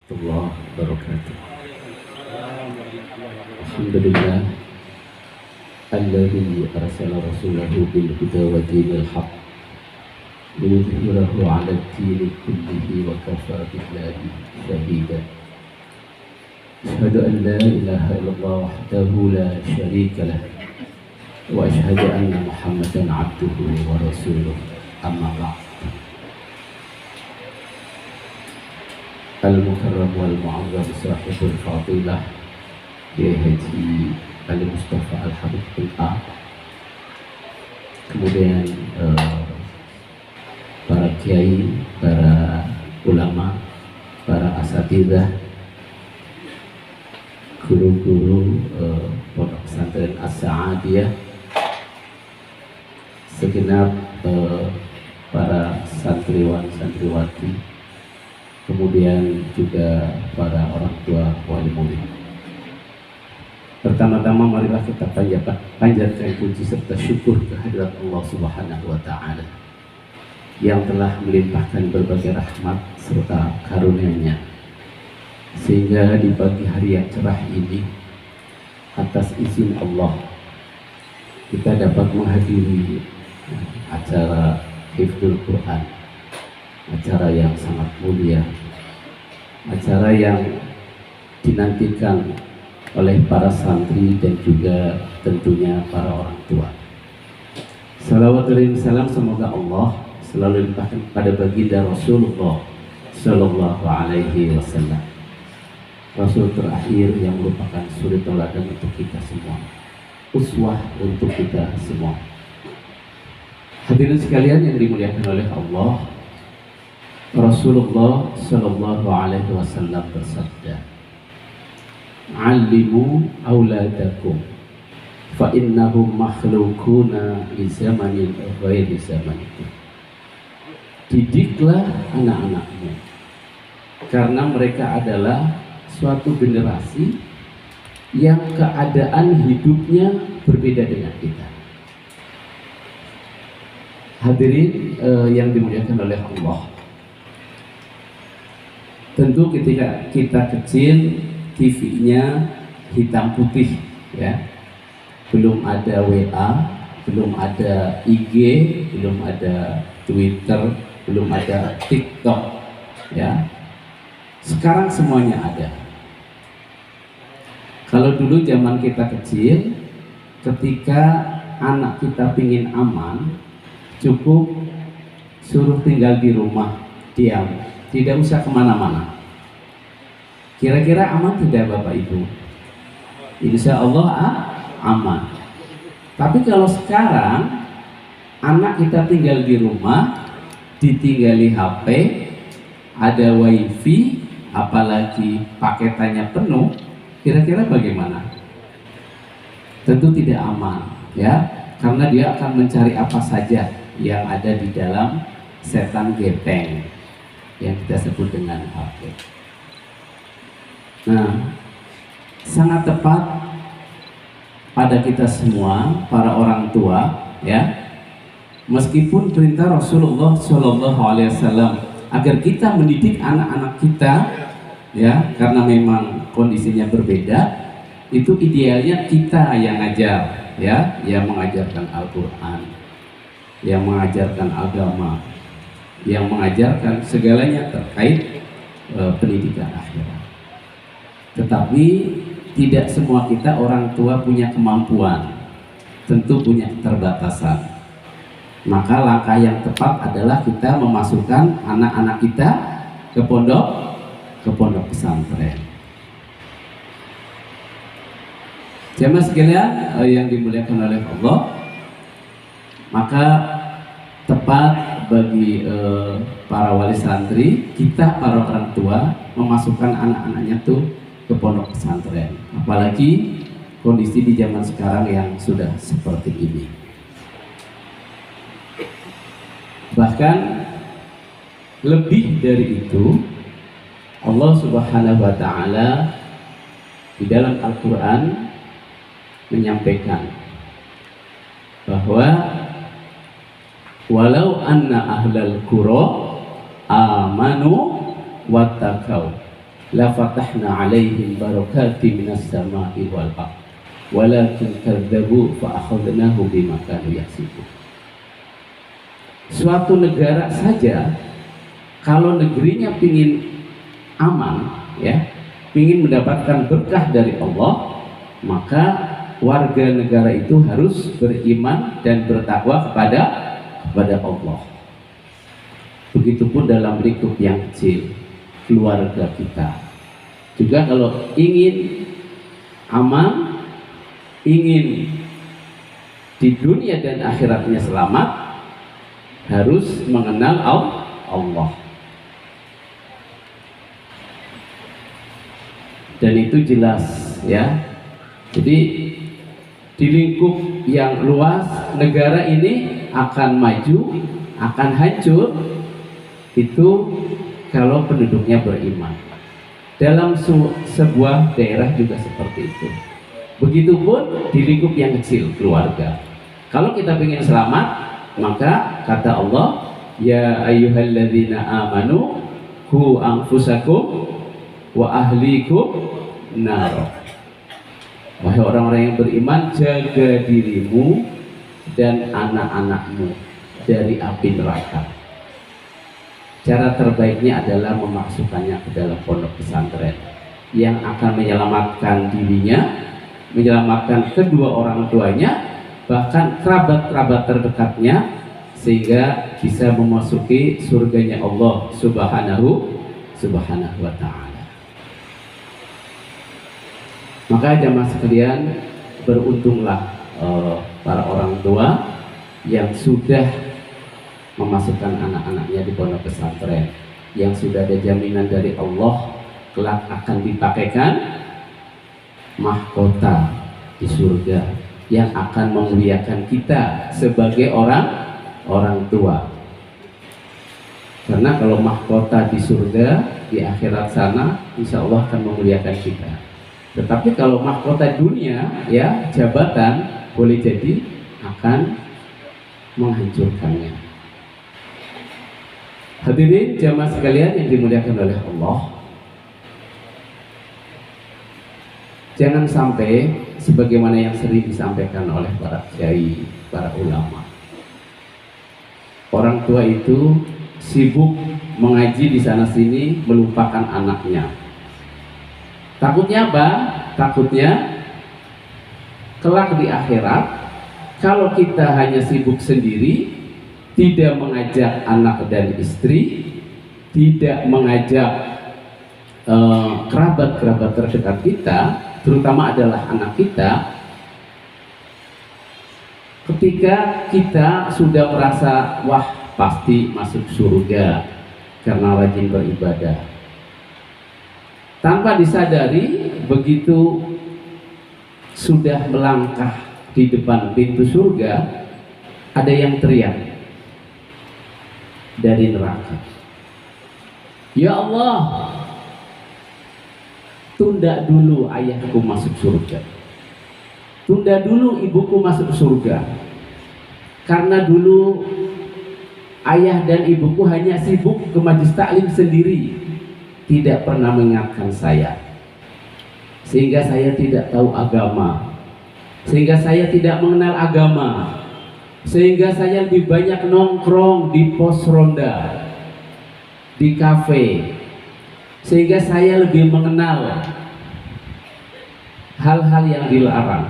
الله وبركاته. الحمد لله الذي أرسل رسوله بالهدى ودين الحق ليظهره على الدين كله وكفى بالله شهيدا. أشهد أن لا إله إلا الله وحده لا شريك له وأشهد أن محمدا عبده ورسوله. أما بعد. Al-Mukarram wal-Mu'azzam Sahibul Fadilah Kiai Haji Ali Mustafa Al-Habib A. Kemudian para kiai, para ulama, para asatidzah, guru-guru pondok pesantren As-Sa'adiyah, segenap para santriwan santriwati, kemudian juga para orang tua wali murid. Pertama-tama marilah kita panjatkan puji serta syukur kehadirat Allah Subhanahu wa Ta'ala yang telah melimpahkan berbagai rahmat serta karunia-Nya, sehingga di pagi hari yang cerah ini atas izin Allah kita dapat menghadiri acara Hifdzul Quran, acara yang sangat mulia, acara yang dinantikan oleh para santri dan juga tentunya para orang tua. Salawat dan salam semoga Allah selalu limpahkan pada baginda Rasulullah Sallallahu Alaihi Wasallam, Rasul terakhir yang merupakan suri teladan untuk kita semua, uswah untuk kita semua. Hadirin sekalian yang dimuliakan oleh Allah, Rasulullah Sallallahu Alaihi Wasallam bersabda, "Allimu auladakum, fa innahum makhlukuna li zamanin ghairi zamanikum." Didiklah anak-anakmu, karena mereka adalah suatu generasi yang keadaan hidupnya berbeda dengan kita. Hadirin yang dimuliakan oleh Allah, tentu ketika kita kecil TV-nya hitam putih, ya, belum ada WA, belum ada IG, belum ada Twitter, belum ada TikTok, ya. Sekarang semuanya ada. Kalau dulu zaman kita kecil, ketika anak kita pingin aman, cukup suruh tinggal di rumah, diam, tidak usah kemana-mana. Kira-kira aman tidak Bapak Ibu? Insya Allah aman. Tapi kalau sekarang anak kita tinggal di rumah, ditinggali HP, ada wifi, apalagi paketannya penuh, kira-kira bagaimana? Tentu tidak aman, ya, karena dia akan mencari apa saja yang ada di dalam setan gepeng yang kita sebut dengan HP. Nah, sangat tepat pada kita semua, para orang tua, ya. Meskipun perintah Rasulullah Shallallahu Alaihi Wasallam agar kita mendidik anak-anak kita, ya, karena memang kondisinya berbeda, itu idealnya kita yang ngajar, ya, yang mengajarkan Al-Quran, yang mengajarkan agama, yang mengajarkan segalanya terkait pendidikan akhirat. Tetapi tidak semua kita orang tua punya kemampuan, tentu punya keterbatasan. Maka langkah yang tepat adalah kita memasukkan anak-anak kita ke pondok pesantren. Jamaah sekalian yang dimuliakan oleh Allah, maka tepat bagi para wali santri, kita para orang tua memasukkan anak-anaknya tuh ke pondok pesantren. Apalagi kondisi di zaman sekarang yang sudah seperti ini. Bahkan lebih dari itu, Allah Subhanahu wa Ta'ala di dalam Al-Quran menyampaikan bahwa walau anna ahlal qura amanu wattaqau la fatahna 'alaihim barakatim minas sama'i wal ardh walakin kadzabu fa akhadnahum bima kanu yaksibun. Suatu negara saja kalau negerinya pingin aman, ya, pingin mendapatkan berkah dari Allah, maka warga negara itu harus beriman dan bertakwa kepada Allah. Begitupun dalam lingkup yang kecil, keluarga kita juga kalau ingin aman, ingin di dunia dan akhiratnya selamat, harus mengenal Allah. Dan itu jelas, ya. Jadi di lingkup yang luas negara ini akan maju, akan hancur itu kalau penduduknya beriman. Dalam sebuah daerah juga seperti itu. Begitupun di lingkup yang kecil, keluarga. Kalau kita ingin selamat, maka kata Allah, ya ayyuhalladzina amanu qu anfusakum wa ahlikum nar. Wahai orang-orang yang beriman, jaga dirimu dan anak-anakmu dari api neraka. Cara terbaiknya adalah memasukkannya ke dalam pondok pesantren yang akan menyelamatkan dirinya, menyelamatkan kedua orang tuanya, bahkan kerabat-kerabat terdekatnya, sehingga bisa memasuki surganya Allah Subhanahu wa ta'ala. Maka jamaah sekalian, beruntunglah para orang tua yang sudah memasukkan anak-anaknya di pondok pesantren, yang sudah ada jaminan dari Allah kelak akan dipakaikan mahkota di surga yang akan memuliakan kita sebagai orang tua. Karena kalau mahkota di surga, di akhirat sana, insya Allah akan memuliakan kita. Tetapi kalau mahkota dunia, ya, jabatan, boleh jadi akan menghancurkannya. Hadirin jamaah sekalian yang dimuliakan oleh Allah, jangan sampai sebagaimana yang sering disampaikan oleh para kiai, para ulama, orang tua itu sibuk mengaji di sana sini, melupakan anaknya. Takutnya apa? Takutnya kelak di akhirat, kalau kita hanya sibuk sendiri, tidak mengajak anak dan istri, tidak mengajak kerabat-kerabat terdekat kita, terutama adalah anak kita, ketika kita sudah merasa, wah pasti masuk surga karena rajin beribadah, tanpa disadari, begitu sudah melangkah di depan pintu surga, ada yang teriak dari neraka, ya Allah, tunda dulu ayahku masuk surga, tunda dulu ibuku masuk surga, karena dulu ayah dan ibuku hanya sibuk ke majelis taklim sendiri, tidak pernah mengingatkan saya, sehingga saya tidak tahu agama, sehingga saya tidak mengenal agama, sehingga saya lebih banyak nongkrong di pos ronda, di kafe, sehingga saya lebih mengenal hal-hal yang dilarang,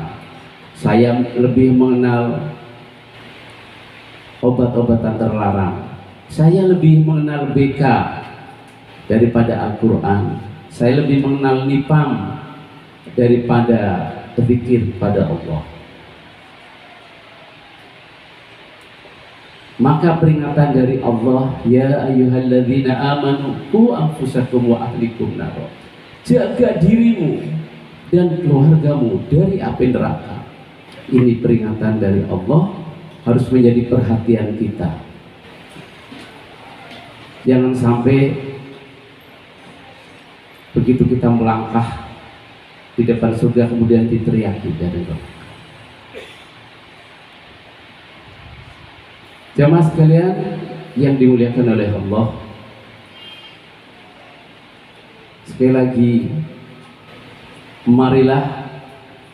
saya lebih mengenal obat-obatan terlarang, saya lebih mengenal BK daripada Al-Quran, saya lebih mengenal nipam daripada berzikir pada Allah. Maka peringatan dari Allah, ya ayyuhalladzina amanu qu anfusakum wa ahlikum nar, jaga dirimu dan keluargamu dari api neraka. Ini peringatan dari Allah, harus menjadi perhatian kita. Jangan sampai begitu kita melangkah di depan surga kemudian diteriaki dari neraka. Jamaah sekalian yang dimuliakan oleh Allah, sekali lagi, marilah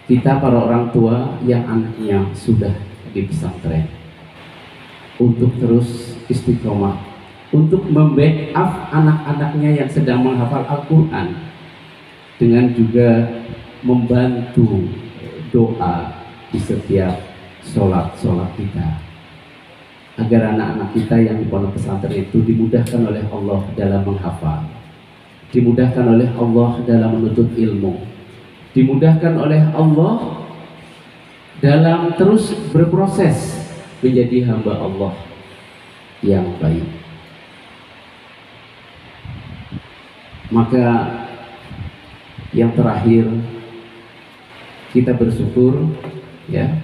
kita para orang tua yang anaknya sudah di pesantren untuk terus istiqomah, untuk membackup anak-anaknya yang sedang menghafal Al-Quran, dengan juga membantu doa di setiap sholat kita, agar anak-anak kita yang di pondok pesantren itu dimudahkan oleh Allah dalam menghafal, dimudahkan oleh Allah dalam menuntut ilmu, dimudahkan oleh Allah dalam terus berproses menjadi hamba Allah yang baik. Maka yang terakhir, kita bersyukur ya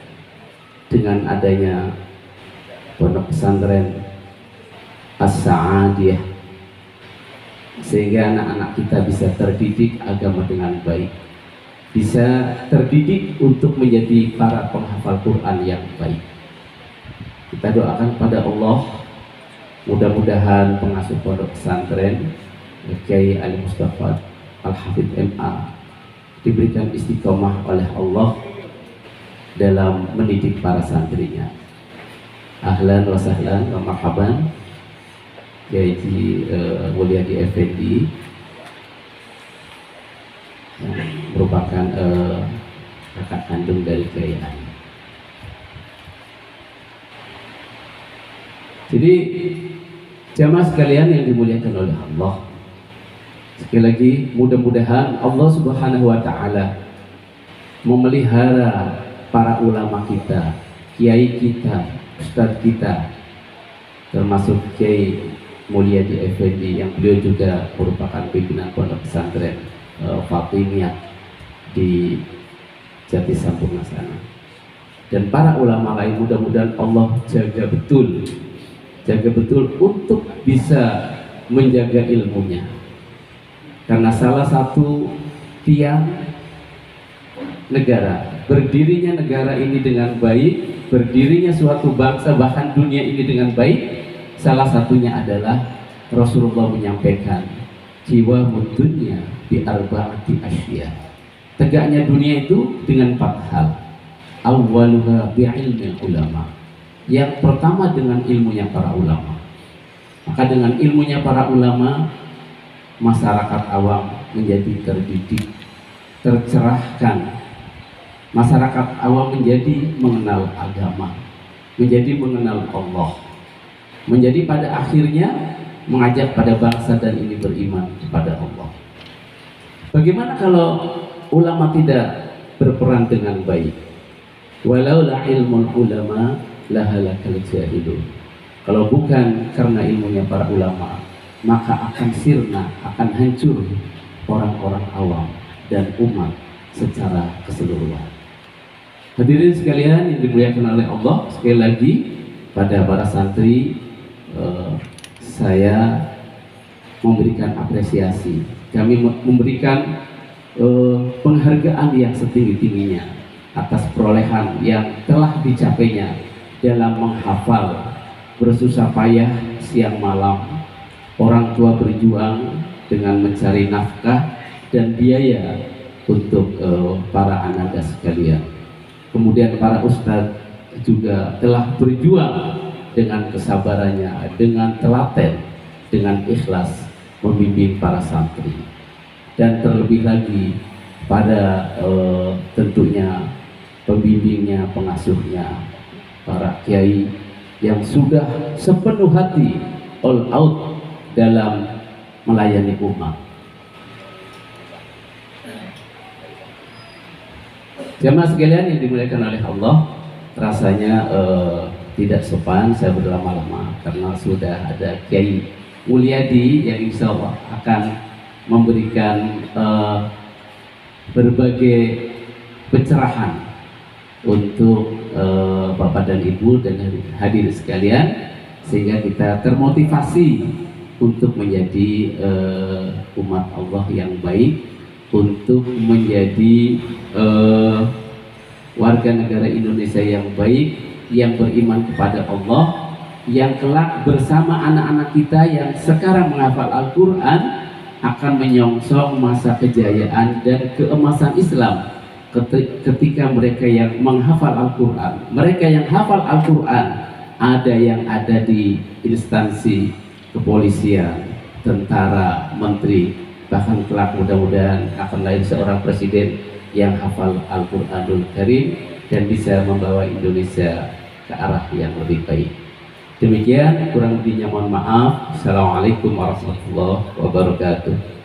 dengan adanya pondok pesantren As-Sa'adiyah, sehingga anak-anak kita bisa terdidik agama dengan baik, bisa terdidik untuk menjadi para penghafal Quran yang baik. Kita doakan pada Allah, mudah-mudahan pengasuh pondok pesantren Kiai Ali Mustafa Al-Hafidh MA diberikan istiqomah oleh Allah dalam mendidik para santrinya. Ahlan wa sahlan wa marhaban Kiai Mulyadi Effendi yang merupakan kakak kandung dari Kiai Ali. Jadi jamaah sekalian yang dimuliakan oleh Allah, sekali lagi mudah-mudahan Allah Subhanahu wa Ta'ala memelihara para ulama kita, kiai kita, ustadz kita, termasuk Kiai Mulyadi Effendi yang beliau juga merupakan pimpinan pondok pesantren Fatimiyah di Jati Sampurna sana, dan para ulama lain. Mudah-mudahan Allah jaga betul untuk bisa menjaga ilmunya, karena salah satu tiang negara, berdirinya negara ini dengan baik, berdirinya suatu bangsa bahkan dunia ini dengan baik, salah satunya adalah Rasulullah menyampaikan jiwa dunya bi arba'ati asya. Tegaknya dunia itu dengan 4 hal. Awwaluha bi ilmi ulama. Yang pertama dengan ilmunya para ulama. Maka dengan ilmunya para ulama, masyarakat awam menjadi terdidik, tercerahkan. Masyarakat awam menjadi mengenal agama, menjadi mengenal Allah, menjadi pada akhirnya mengajak pada bangsa dan ini beriman kepada Allah. Bagaimana kalau ulama tidak berperan dengan baik? Walau la ilmul ulama lahalakal jahilun. Kalau bukan karena ilmunya para ulama, maka akan sirna, akan hancur orang-orang awam dan umat secara keseluruhan. Hadirin sekalian yang dimuliakan oleh Allah, sekali lagi pada para santri saya memberikan apresiasi. Kami memberikan penghargaan yang setinggi-tingginya atas perolehan yang telah dicapainya dalam menghafal, bersusah payah siang malam, orang tua berjuang dengan mencari nafkah dan biaya untuk para ananda sekalian. Kemudian para ustadz juga telah berjuang dengan kesabarannya, dengan telaten, dengan ikhlas membimbing para santri. Dan terlebih lagi pada tentunya pembimbingnya, pengasuhnya, para kiai yang sudah sepenuh hati all out dalam melayani umat. Jamaah sekalian yang dimuliakan oleh Allah, rasanya tidak sopan saya berlama-lama karena sudah ada Kiai Mulyadi yang insya Allah akan memberikan berbagai pencerahan untuk Bapak dan Ibu dan hadirin sekalian, sehingga kita termotivasi untuk menjadi umat Allah yang baik, untuk menjadi warga negara Indonesia yang baik, yang beriman kepada Allah, yang kelak bersama anak-anak kita yang sekarang menghafal Al-Quran akan menyongsong masa kejayaan dan keemasan Islam ketika mereka yang menghafal Al-Quran, mereka yang hafal Al-Quran, ada yang ada di instansi kepolisian, tentara, menteri, bahkan kelak mudah-mudahan akan lahir seorang presiden yang hafal Al-Quranul Karim dan bisa membawa Indonesia ke arah yang lebih baik. Demikian, kurang lebihnya mohon maaf. Assalamualaikum warahmatullahi wabarakatuh.